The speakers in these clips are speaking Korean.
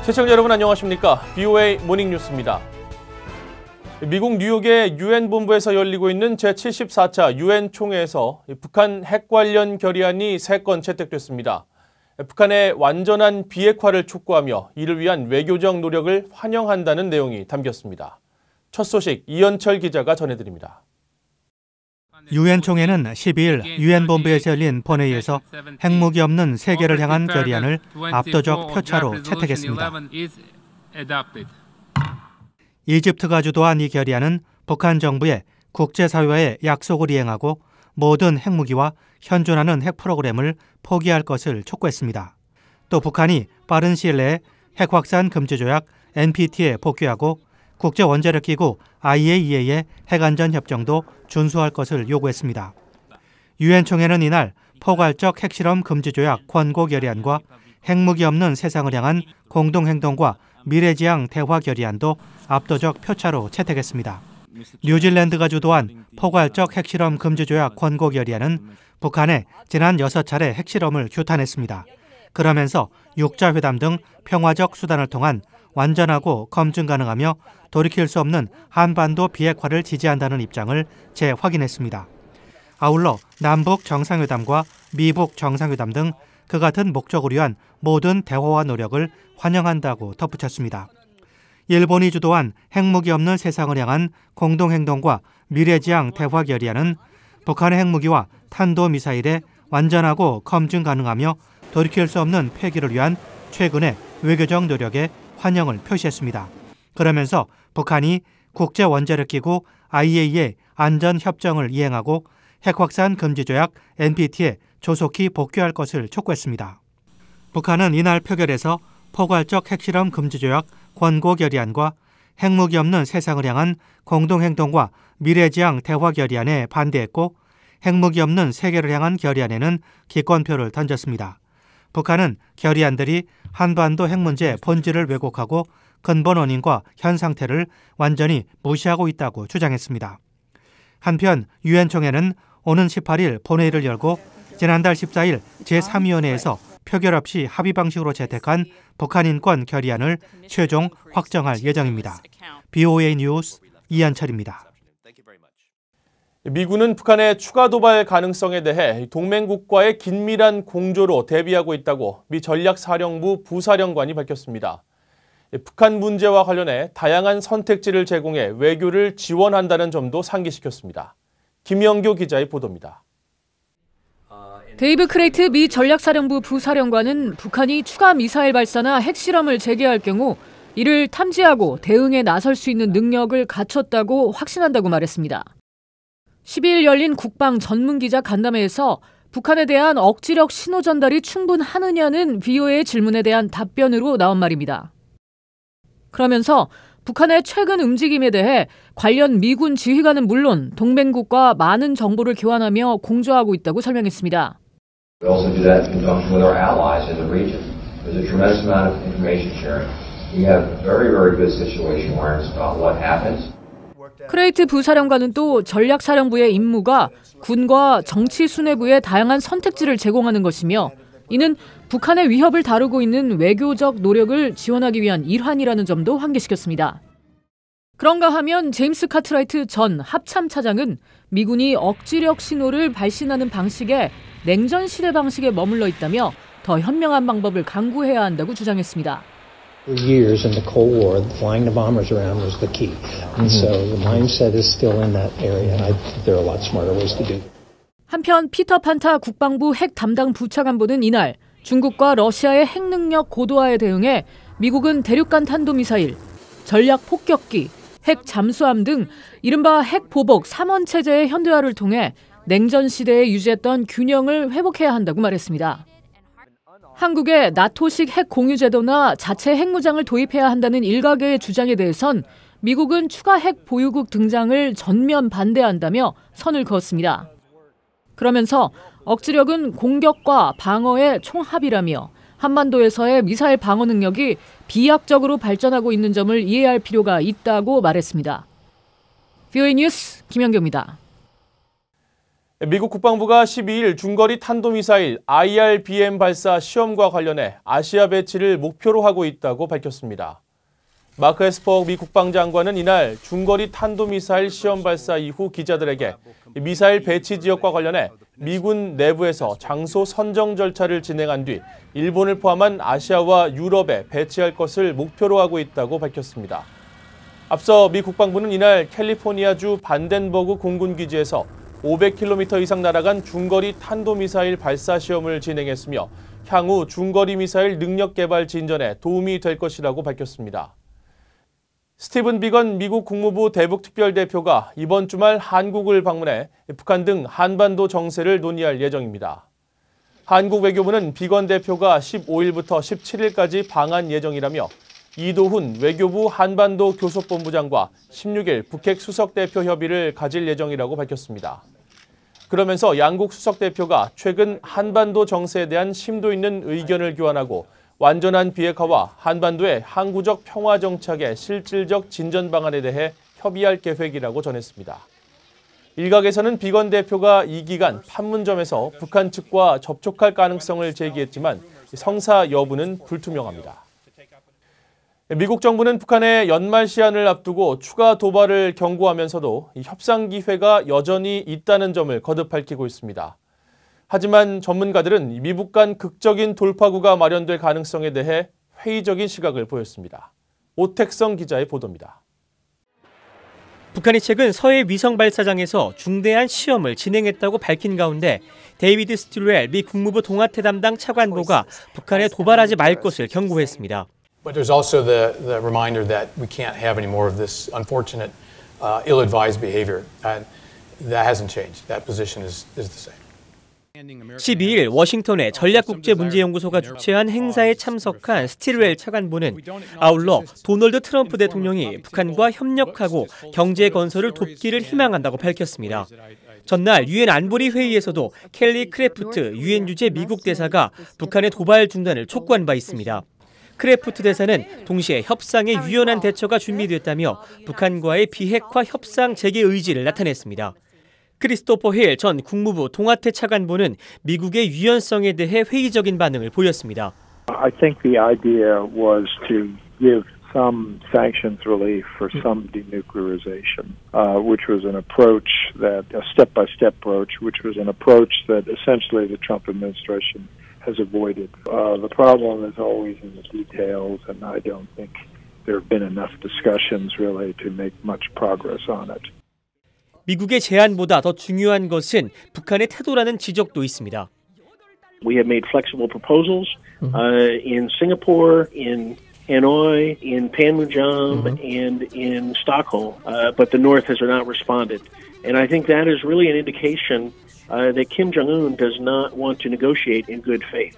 시청자 여러분 안녕하십니까? BOA 모닝뉴스입니다. 미국 뉴욕의 유엔 본부에서 열리고 있는 제74차 유엔 총회에서 북한 핵 관련 결의안이 3건 채택됐습니다. 북한의 완전한 비핵화를 촉구하며 이를 위한 외교적 노력을 환영한다는 내용이 담겼습니다. 첫 소식 이현철 기자가 전해드립니다. 유엔 총회는 12일 유엔 본부에서 열린 본회의에서 핵무기 없는 세계를 향한 결의안을 압도적 표차로 채택했습니다. 이집트가 주도한 이 결의안은 북한 정부의 국제사회의 약속을 이행하고 모든 핵무기와 현존하는 핵 프로그램을 포기할 것을 촉구했습니다. 또 북한이 빠른 시일 내에 핵 확산 금지 조약 NPT에 복귀하고 국제원자력기구 IAEA의 핵안전협정도 준수할 것을 요구했습니다. 유엔 총회는 이날 포괄적 핵실험 금지 조약 권고 결의안과 핵무기 없는 세상을 향한 공동행동과 미래지향 대화 결의안도 압도적 표차로 채택했습니다. 뉴질랜드가 주도한 포괄적 핵실험 금지 조약 권고 결의안은 북한의 지난 6차례 핵실험을 규탄했습니다. 그러면서 육자회담 등 평화적 수단을 통한 완전하고 검증 가능하며 돌이킬 수 없는 한반도 비핵화를 지지한다는 입장을 재확인했습니다. 아울러 남북 정상회담과 미북 정상회담 등 그 같은 목적을 위한 모든 대화와 노력을 환영한다고 덧붙였습니다. 일본이 주도한 핵무기 없는 세상을 향한 공동행동과 미래지향 대화 결의안은 북한의 핵무기와 탄도미사일의 완전하고 검증 가능하며 돌이킬 수 없는 폐기를 위한 최근의 외교적 노력에 환영을 표시했습니다. 그러면서 북한이 국제원자력기구 IAEA 안전협정을 이행하고 핵확산 금지조약 NPT에 조속히 복귀할 것을 촉구했습니다. 북한은 이날 표결에서 포괄적 핵실험 금지조약 권고 결의안과 핵무기 없는 세상을 향한 공동행동과 미래지향 대화 결의안에 반대했고 핵무기 없는 세계를 향한 결의안에는 기권표를 던졌습니다. 북한은 결의안들이 한반도 핵 문제 본질을 왜곡하고 근본 원인과 현 상태를 완전히 무시하고 있다고 주장했습니다. 한편 유엔 총회는 오는 18일 본회의를 열고 지난달 14일 제3위원회에서 표결 없이 합의 방식으로 채택한 북한 인권 결의안을 최종 확정할 예정입니다. BOA 뉴스 이현철입니다. 미군은 북한의 추가 도발 가능성에 대해 동맹국과의 긴밀한 공조로 대비하고 있다고 미 전략사령부 부사령관이 밝혔습니다. 북한 문제와 관련해 다양한 선택지를 제공해 외교를 지원한다는 점도 상기시켰습니다. 김영교 기자의 보도입니다. 데이브 크레이트 미 전략사령부 부사령관은 북한이 추가 미사일 발사나 핵실험을 재개할 경우 이를 탐지하고 대응에 나설 수 있는 능력을 갖췄다고 확신한다고 말했습니다. 12일 열린 국방 전문기자 간담회에서 북한에 대한 억지력 신호 전달이 충분하느냐는 BOA의 질문에 대한 답변으로 나온 말입니다. 그러면서 북한의 최근 움직임에 대해 관련 미군 지휘관은 물론 동맹국과 많은 정보를 교환하며 공조하고 있다고 설명했습니다. We also do that in conjunction with our allies in the region. There's a tremendous amount of information sharing. We have very, very good situation awareness about what happens. 크레이트 부사령관은 또 전략사령부의 임무가 군과 정치 수뇌부에 다양한 선택지를 제공하는 것이며 이는 북한의 위협을 다루고 있는 외교적 노력을 지원하기 위한 일환이라는 점도 환기시켰습니다. 그런가 하면 제임스 카트라이트 전 합참차장은 미군이 억지력 신호를 발신하는 방식에 냉전 시대 방식에 머물러 있다며 더 현명한 방법을 강구해야 한다고 주장했습니다. For years in the Cold War, flying the bombers around was the key. And so the mindset is still in that area. And I think there are a lot smarter ways to do it. 한편 피터 판타 국방부 핵 담당 부차관보는 이날 중국과 러시아의 핵 능력 고도화에 대응해 미국은 대륙간 탄도미사일, 전략 폭격기, 핵 잠수함 등 이른바 핵 보복 3원 체제의 현대화를 통해 냉전 시대에 유지했던 균형을 회복해야 한다고 말했습니다. 한국의 나토식 핵 공유 제도나 자체 핵무장을 도입해야 한다는 일각의 주장에 대해선 미국은 추가 핵 보유국 등장을 전면 반대한다며 선을 그었습니다. 그러면서 억지력은 공격과 방어의 총합이라며 한반도에서의 미사일 방어 능력이 비약적으로 발전하고 있는 점을 이해할 필요가 있다고 말했습니다. BOA 뉴스 김연경입니다. 미국 국방부가 12일 중거리 탄도미사일 IRBM 발사 시험과 관련해 아시아 배치를 목표로 하고 있다고 밝혔습니다. 마크 에스퍼 미 국방장관은 이날 중거리 탄도미사일 시험 발사 이후 기자들에게 미사일 배치 지역과 관련해 미군 내부에서 장소 선정 절차를 진행한 뒤 일본을 포함한 아시아와 유럽에 배치할 것을 목표로 하고 있다고 밝혔습니다. 앞서 미 국방부는 이날 캘리포니아주 반덴버그 공군기지에서 500km 이상 날아간 중거리 탄도미사일 발사 시험을 진행했으며 향후 중거리 미사일 능력 개발 진전에 도움이 될 것이라고 밝혔습니다. 스티븐 비건 미국 국무부 대북특별대표가 이번 주말 한국을 방문해 북한 등 한반도 정세를 논의할 예정입니다. 한국 외교부는 비건 대표가 15일부터 17일까지 방한 예정이라며 이도훈 외교부 한반도 교섭본부장과 16일 북핵 수석대표 협의를 가질 예정이라고 밝혔습니다. 그러면서 양국 수석대표가 최근 한반도 정세에 대한 심도 있는 의견을 교환하고 완전한 비핵화와 한반도의 항구적 평화 정착의 실질적 진전 방안에 대해 협의할 계획이라고 전했습니다. 일각에서는 비건 대표가 이 기간 판문점에서 북한 측과 접촉할 가능성을 제기했지만 성사 여부는 불투명합니다. 미국 정부는 북한의 연말 시한을 앞두고 추가 도발을 경고하면서도 협상 기회가 여전히 있다는 점을 거듭 밝히고 있습니다. 하지만 전문가들은 미북 간 극적인 돌파구가 마련될 가능성에 대해 회의적인 시각을 보였습니다. 오택성 기자의 보도입니다. 북한이 최근 서해 위성 발사장에서 중대한 시험을 진행했다고 밝힌 가운데 데이비드 스틸웰 미 국무부 동아태 담당 차관보가 북한에 도발하지 말 것을 경고했습니다. But there's also the reminder that we can't have any more of this unfortunate, ill-advised behavior. And that hasn't changed. That position is the same. 12일 워싱턴의 전략국제문제연구소가 주최한 행사에 참석한 스틸웰 차관보는 아울러 도널드 트럼프 대통령이 북한과 협력하고 경제 건설을 돕기를 희망한다고 밝혔습니다. 전날 유엔 안보리 회의에서도 켈리 크래프트 유엔 주재 미국 대사가 북한의 도발 중단을 촉구한 바 있습니다. 크래프트 대사는 동시에 협상에 유연한 대처가 준비됐다며 북한과의 비핵화 협상 재개 의지를 나타냈습니다. 크리스토퍼 힐 전 국무부 동아태 차관보는 미국의 유연성에 대해 회의적인 반응을 보였습니다. I think the idea was to give some sanctions relief for some denuclearization, which was an approach that, a step-by-step approach, which was an approach that essentially the Trump administration has avoided. The problem is always in the details, and I don't think there have been enough discussions really to make much progress on it. 미국의 제안보다 더 중요한 것은 북한의 태도라는 지적도 있습니다. We have made flexible proposals in Singapore, in Hanoi, in Panmunjom, and in Stockholm, but the North has not responded. And I think that is really an indication that Kim Jong-un does not want to negotiate in good faith.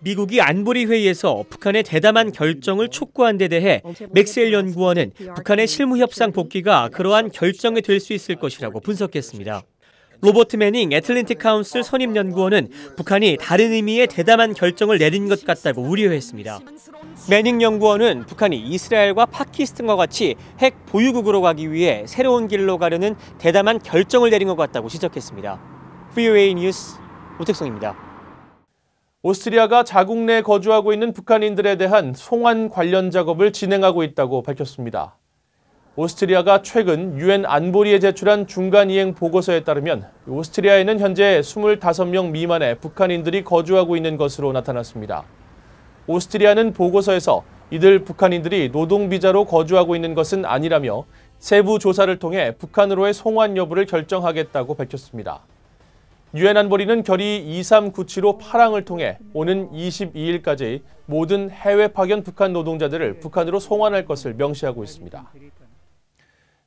미국이 안보리 회의에서 북한의 대담한 결정을 촉구한 데 대해 맥스웰 연구원은 북한의 실무 협상 복귀가 그러한 결정이 될 수 있을 것이라고 분석했습니다. 로버트 매닝 애틀랜틱 카운슬 선임 연구원은 북한이 다른 의미의 대담한 결정을 내린 것 같다고 우려했습니다. 매닝 연구원은 북한이 이스라엘과 파키스탄과 같이 핵 보유국으로 가기 위해 새로운 길로 가려는 대담한 결정을 내린 것 같다고 지적했습니다. VOA 뉴스 오택성입니다. 오스트리아가 자국 내 거주하고 있는 북한인들에 대한 송환 관련 작업을 진행하고 있다고 밝혔습니다. 오스트리아가 최근 유엔 안보리에 제출한 중간이행 보고서에 따르면 오스트리아에는 현재 25명 미만의 북한인들이 거주하고 있는 것으로 나타났습니다. 오스트리아는 보고서에서 이들 북한인들이 노동비자로 거주하고 있는 것은 아니라며 세부 조사를 통해 북한으로의 송환 여부를 결정하겠다고 밝혔습니다. 유엔 안보리는 결의 2397호 8항을 통해 오는 22일까지 모든 해외 파견 북한 노동자들을 북한으로 송환할 것을 명시하고 있습니다.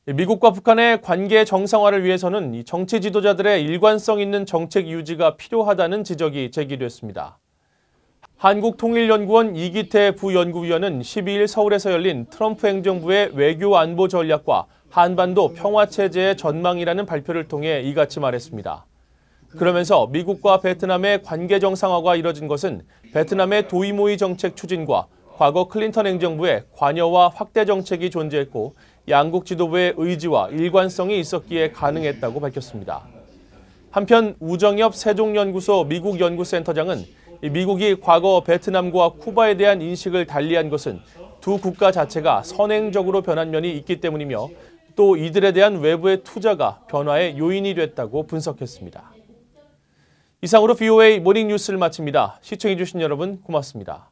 미국과 북한의 관계 정상화를 위해서는 정치 지도자들의 일관성 있는 정책 유지가 필요하다는 지적이 제기됐습니다. 한국통일연구원 이기태 부연구위원은 12일 서울에서 열린 트럼프 행정부의 외교 안보 전략과 한반도 평화체제의 전망이라는 발표를 통해 이같이 말했습니다. 그러면서 미국과 베트남의 관계 정상화가 이뤄진 것은 베트남의 도이모이 정책 추진과 과거 클린턴 행정부의 관여와 확대 정책이 존재했고 양국 지도부의 의지와 일관성이 있었기에 가능했다고 밝혔습니다. 한편 우정엽 세종연구소 미국 연구센터장은 미국이 과거 베트남과 쿠바에 대한 인식을 달리한 것은 두 국가 자체가 선행적으로 변한 면이 있기 때문이며 또 이들에 대한 외부의 투자가 변화의 요인이 됐다고 분석했습니다. 이상으로 VOA 모닝 뉴스를 마칩니다. 시청해주신 여러분 고맙습니다.